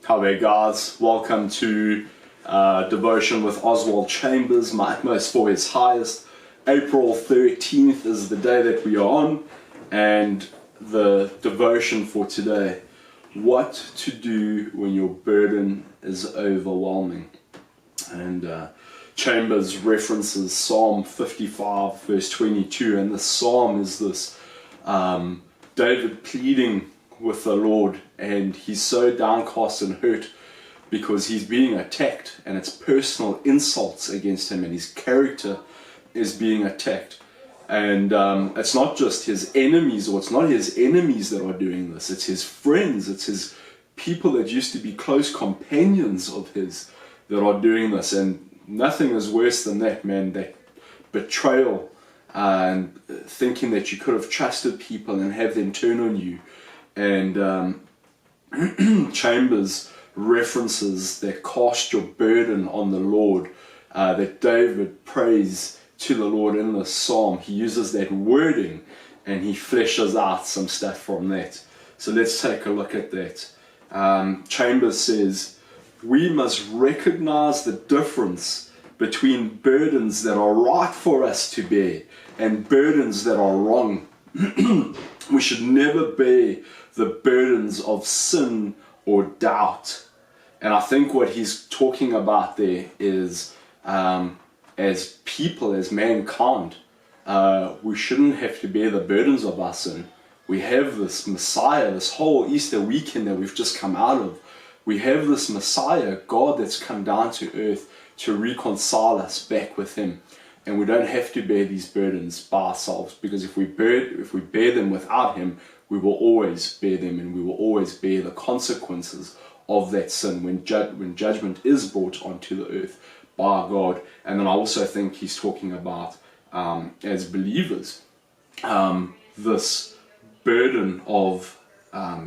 Hi there guys, welcome to Devotion with Oswald Chambers, my utmost for his highest. April 13th is the day that we are on, and the devotion for today, what to do when your burden is overwhelming. And Chambers references Psalm 55 verse 22, and the psalm is this David pleading with the Lord, and he's so downcast and hurt because he's being attacked, and it's personal insults against him, and his character is being attacked. And it's not just his enemies, or it's not his enemies that are doing this, it's his friends, it's his people that used to be close companions of his that are doing this. And nothing is worse than that, man, that betrayal, and thinking that you could have trusted people and have them turn on you. And Chambers references that cast your burden on the Lord, that David prays to the Lord in this psalm. He uses that wording and he fleshes out some stuff from that. So let's take a look at that. Chambers says, we must recognize the difference between burdens that are right for us to bear and burdens that are wrong. We should never bear the burdens of sin or doubt. And I think what he's talking about there is, as people, as mankind, we shouldn't have to bear the burdens of our sin. We have this Messiah, this whole Easter weekend that we've just come out of. We have this Messiah, God, that's come down to earth to reconcile us back with him. And we don't have to bear these burdens by ourselves, because if we bear them without him, we will always bear them, and we will always bear the consequences of that sin when judgment is brought onto the earth by God. And then I also think he's talking about, as believers, this burden of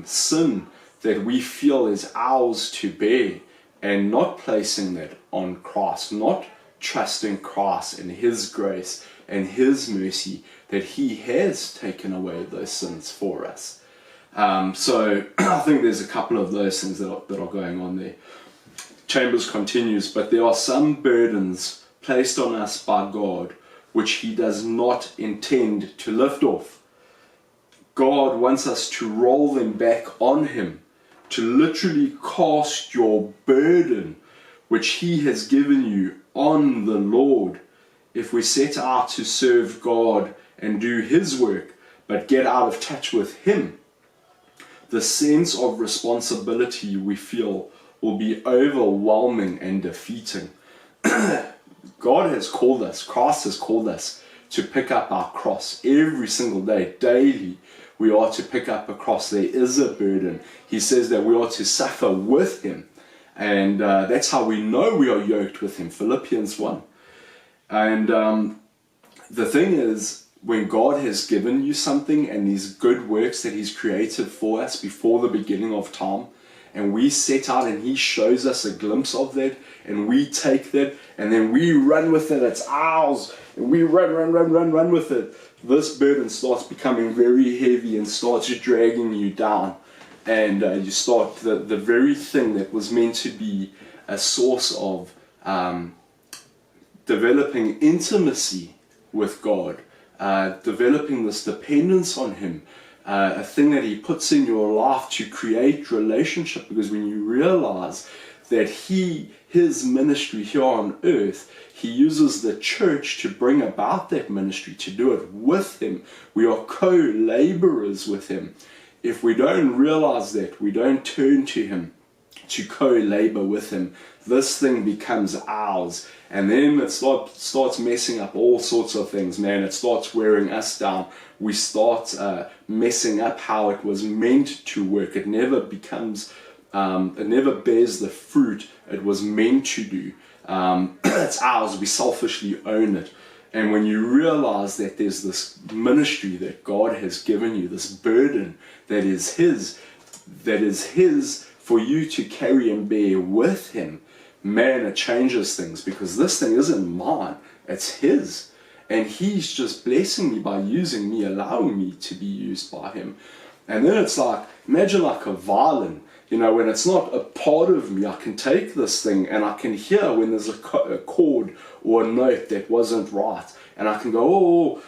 sin that we feel is ours to bear, and not placing that on Christ, not trusting Christ and his grace and his mercy, that he has taken away those sins for us. So I think there's a couple of those things that are going on there. Chambers continues, but there are some burdens placed on us by God which he does not intend to lift off. God wants us to roll them back on him, to literally cast your burden which he has given you on the Lord. If we set out to serve God and do his work, but get out of touch with him, the sense of responsibility we feel will be overwhelming and defeating. God has called us, Christ has called us to pick up our cross every single day, daily. We are to pick up a cross. There is a burden. He says that we are to suffer with him. And that's how we know we are yoked with him, Philippians 1. And the thing is, when God has given you something and these good works that he's created for us before the beginning of time, and we set out and he shows us a glimpse of that, and we take that and then we run with it, it's ours, and we run with it, this burden starts becoming very heavy and starts dragging you down. And you start, the very thing that was meant to be a source of developing intimacy with God, developing this dependence on him, a thing that he puts in your life to create relationship. Because when you realize that his ministry here on earth, he uses the church to bring about that ministry, to do it with him. We are co-laborers with him. If we don't realize that, we don't turn to him to co-labor with him, this thing becomes ours, and then it starts messing up all sorts of things, man. It starts wearing us down. We start messing up how it was meant to work. It never becomes, it never bears the fruit it was meant to do. It's ours. We selfishly own it. And when you realize that there's this ministry that God has given you, this burden that is his for you to carry and bear with him, man, it changes things, because this thing isn't mine, it's his. And he's just blessing me by using me, allowing me to be used by him. And then it's like, imagine like a violin. when it's not a part of me, I can take this thing and I can hear when there's a chord or a note that wasn't right. And I can go,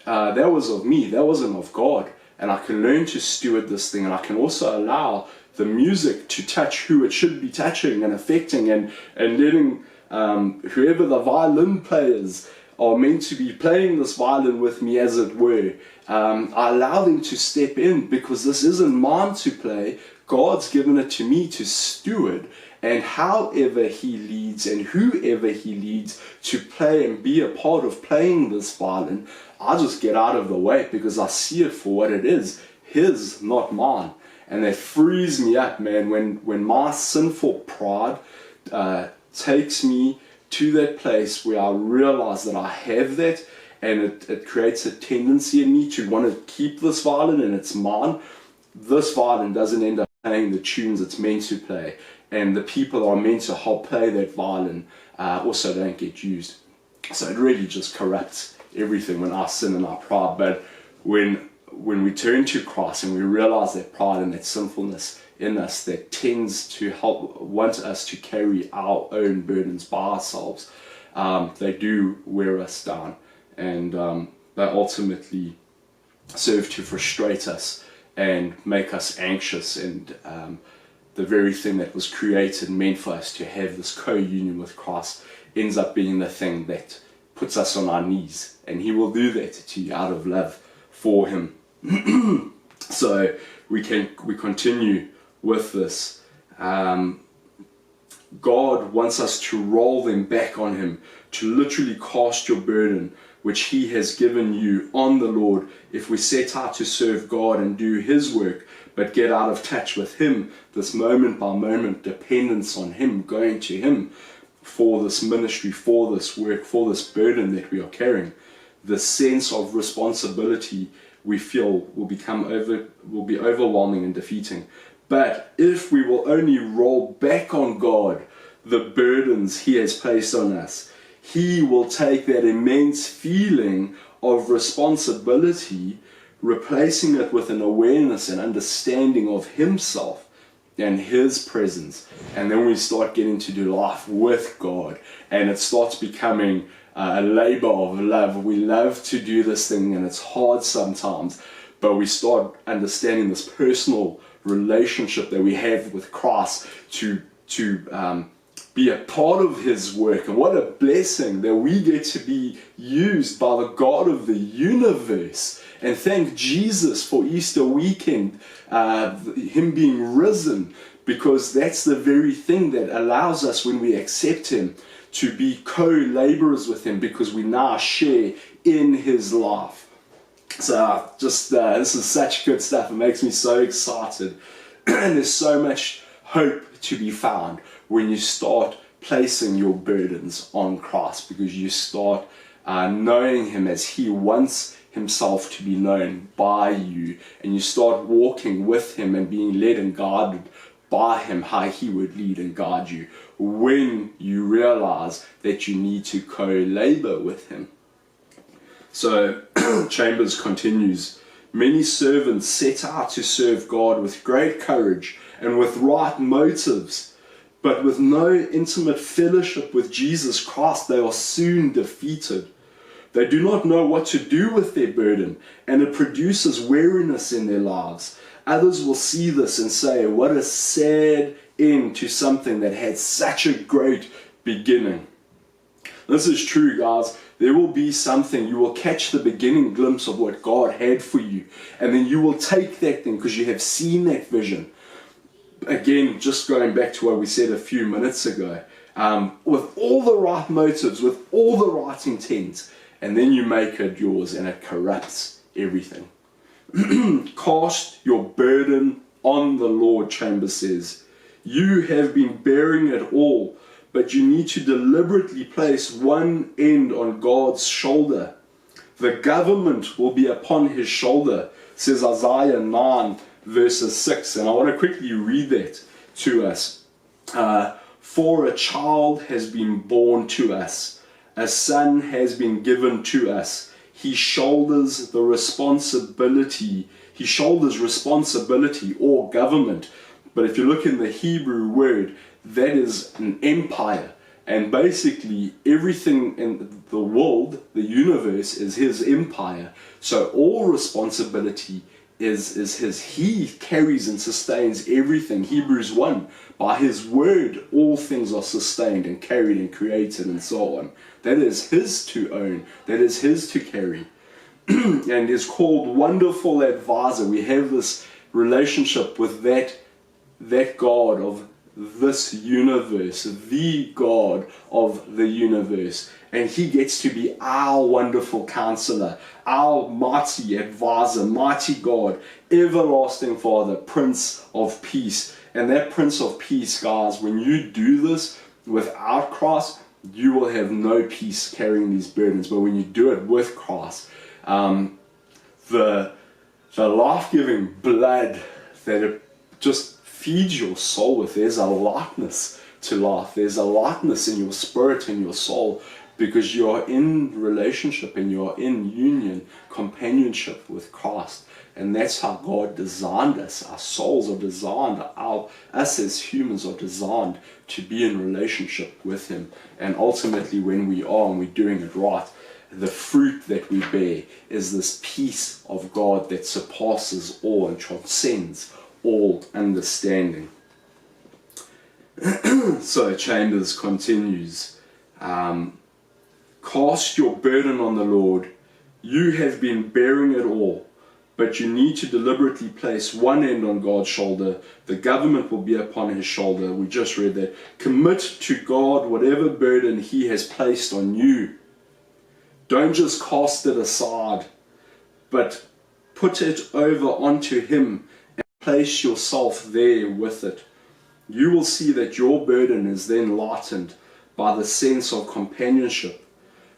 that was of me, that wasn't of God. And I can learn to steward this thing, and I can also allow the music to touch who it should be touching and affecting, and letting whoever the violin players are meant to be playing this violin with me, as it were. I allow them to step in, because this isn't mine to play. God's given it to me to steward, and however He leads and whoever He leads to play and be a part of playing this violin, I just get out of the way, because I see it for what it is, His, not mine. And that frees me up, man, when my sinful pride takes me to that place where I realize that I have that, and it creates a tendency in me to want to keep this violin and it's mine. This violin doesn't end up playing the tunes it's meant to play, and the people that are meant to help play that violin also don't get used. So it really just corrupts everything when I sin in our pride. But when we turn to Christ and we realize that pride and that sinfulness in us that tends to want us to carry our own burdens by ourselves, they do wear us down, and they ultimately serve to frustrate us and make us anxious, and the very thing that was created meant for us to have this co-union with Christ ends up being the thing that puts us on our knees, and He will do that to you out of love for Him. So we continue with this. God wants us to roll them back on Him, to literally cast your burden, which He has given you, on the Lord. If we set out to serve God and do His work, but get out of touch with Him, this moment by moment dependence on Him, going to Him for this ministry, for this work, for this burden that we are carrying, the sense of responsibility we feel will be overwhelming and defeating. But if we will only roll back on God the burdens He has placed on us, He will take that immense feeling of responsibility, replacing it with an awareness and understanding of Himself and His presence. And then we start getting to do life with God, and it starts becoming a labor of love. We love to do this thing, and it's hard sometimes, but we start understanding this personal relationship that we have with Christ to be a part of His work. And what a blessing that we get to be used by the God of the universe. And thank Jesus for Easter weekend, Him being risen, because that's the very thing that allows us, when we accept Him, to be co-laborers with Him, because we now share in His life. So this is such good stuff. It makes me so excited. And there's so much hope to be found when you start placing your burdens on Christ, because you start knowing Him as He wants Himself to be known by you, and you start walking with Him and being led and guided by Him, how He would lead and guide you, when you realize that you need to co-labor with Him. So Chambers continues, many servants set out to serve God with great courage and with right motives, but with no intimate fellowship with Jesus Christ, they are soon defeated. They do not know what to do with their burden, and it produces weariness in their lives. Others will see this and say, what a sad end to something that had such a great beginning. This is true, guys. There will be something, you will catch the beginning glimpse of what God had for you, and then you will take that thing because you have seen that vision. Again, just going back to what we said a few minutes ago, with all the right motives, with all the right intent, and then you make it yours and it corrupts everything. Cast your burden on the Lord, Chambers says. You have been bearing it all, but you need to deliberately place one end on God's shoulder. The government will be upon His shoulder, says Isaiah 9 verses 6. And I want to quickly read that to us. For a child has been born to us, a son has been given to us. He shoulders responsibility or government, But if you look in the Hebrew word, that is an empire. And basically everything in the world, the universe, is his empire. So all responsibility is his. He carries and sustains everything. Hebrews 1, by his word all things are sustained and carried and created and so on. That is his to own. That is his to carry. And is called Wonderful Advisor. We have this relationship with that God of this universe, the God of the universe, and he gets to be our wonderful counselor, our mighty advisor, mighty God, everlasting Father, Prince of Peace. And that Prince of Peace, guys, when you do this without Christ, you will have no peace carrying these burdens. But when you do it with Christ, the life-giving blood that it just feeds your soul with, there's a lightness to life. There's a lightness in your spirit and your soul, because you're in relationship and you're in union, companionship with Christ. And that's how God designed us. Our souls are designed, us as humans are designed to be in relationship with him. And ultimately when we are and we're doing it right, the fruit that we bear is this peace of God that surpasses all and transcends all understanding. So Chambers continues, cast your burden on the Lord. You have been bearing it all, but you need to deliberately place one end on God's shoulder. The government will be upon his shoulder. We just read that. Commit to God whatever burden he has placed on you. Don't just cast it aside, but put it over onto him and place yourself there with it. You will see that your burden is then lightened by the sense of companionship.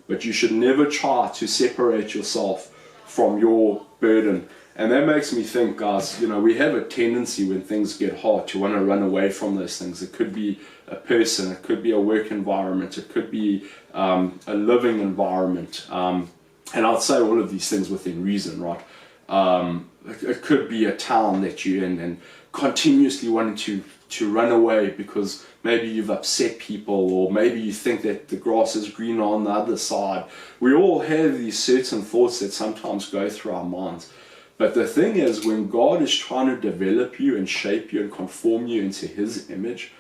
But you should never try to separate yourself from your burden. And that makes me think, guys, we have a tendency when things get hard to want to run away from those things. It could be a person, it could be a work environment, it could be a living environment. And I'd say all of these things within reason, right? It could be a town that you're in and continuously wanting to run away because maybe you've upset people, or maybe you think that the grass is greener on the other side. We all have these certain thoughts that sometimes go through our minds. But the thing is, when God is trying to develop you and shape you and conform you into his image,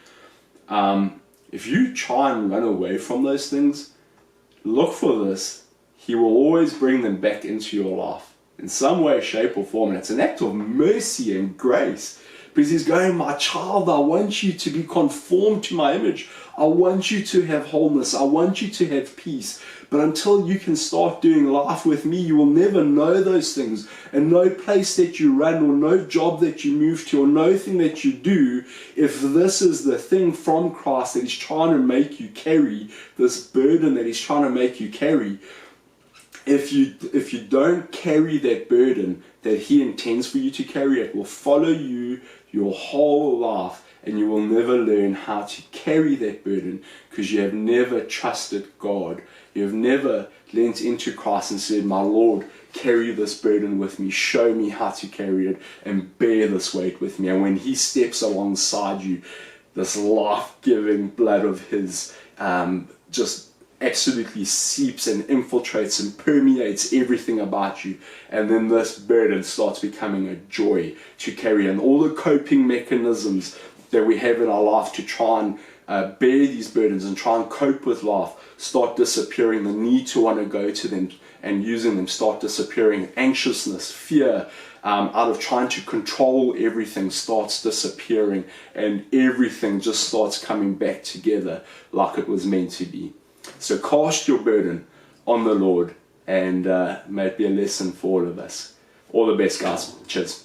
if you try and run away from those things, look for this. He will always bring them back into your life in some way, shape or form. And it's an act of mercy and grace, because he's going, my child, I want you to be conformed to my image. I want you to have wholeness. I want you to have peace. But until you can start doing life with me, you will never know those things. And no place that you run, or no job that you move to, or no thing that you do, if this is the thing from Christ that he's trying to make you carry, this burden that he's trying to make you carry, if you don't carry that burden that he intends for you to carry, it will follow you your whole life, and you will never learn how to carry that burden, because you have never trusted God. You have never leant into Christ and said, my Lord, carry this burden with me, show me how to carry it, and bear this weight with me. And when he steps alongside you, this life-giving blood of his just absolutely seeps and infiltrates and permeates everything about you, and then this burden starts becoming a joy to carry. And all the coping mechanisms that we have in our life to try and bear these burdens and try and cope with life start disappearing. The need to want to go to them and using them start disappearing. Anxiousness, fear, out of trying to control everything starts disappearing, and everything just starts coming back together like it was meant to be. So cast your burden on the Lord, and may it be a lesson for all of us. All the best, guys. Cheers.